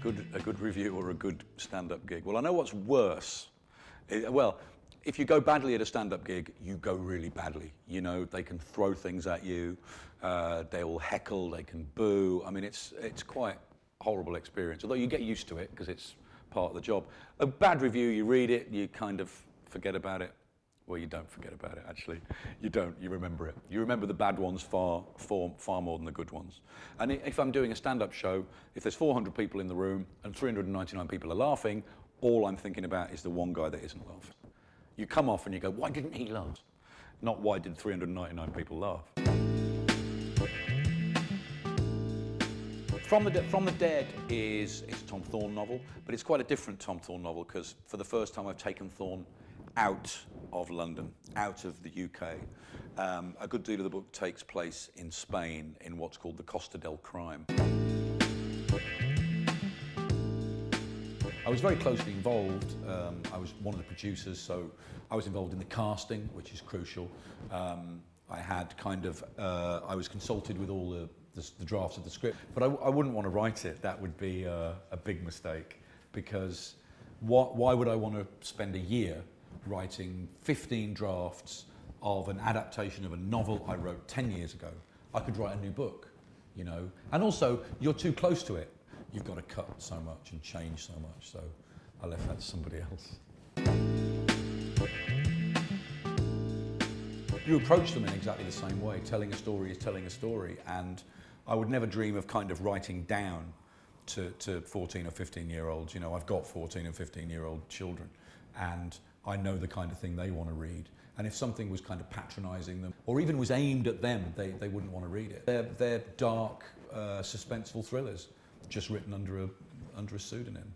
good review or a good stand-up gig? Well, I know what's worse. Well, if you go badly at a stand-up gig, you go really badly. You know, they can throw things at you, they will heckle, they can boo. I mean, it's quite a horrible experience, although you get used to it because it's part of the job. A bad review, you read it, you kind of forget about it. Well, you don't forget about it, actually. You don't, you remember it. You remember the bad ones far more than the good ones. And if I'm doing a stand-up show, if there's 400 people in the room and 399 people are laughing, all I'm thinking about is the one guy that isn't laughing. You come off and you go, why didn't he laugh? Not why did 399 people laugh? From the Dead it's a Tom Thorne novel, but it's quite a different Tom Thorne novel because for the first time I've taken Thorne out of London, out of the UK. A good deal of the book takes place in Spain in what's called the Costa del Crime. I was very closely involved. I was one of the producers, so I was involved in the casting, which is crucial. I had I was consulted with all the drafts of the script, but I wouldn't want to write it. That would be a big mistake, because why would I want to spend a year writing 15 drafts of an adaptation of a novel I wrote 10 years ago? I could write a new book, you know. And also, you're too close to it. You've got to cut so much and change so much, so I left that to somebody else. You approach them in exactly the same way. Telling a story is telling a story, and I would never dream of kind of writing down to 14 or 15-year-olds. You know, I've got 14 and 15-year-old children, and I know the kind of thing they want to read. And if something was kind of patronising them, or even was aimed at them, they wouldn't want to read it. They're dark, suspenseful thrillers, just written under a pseudonym.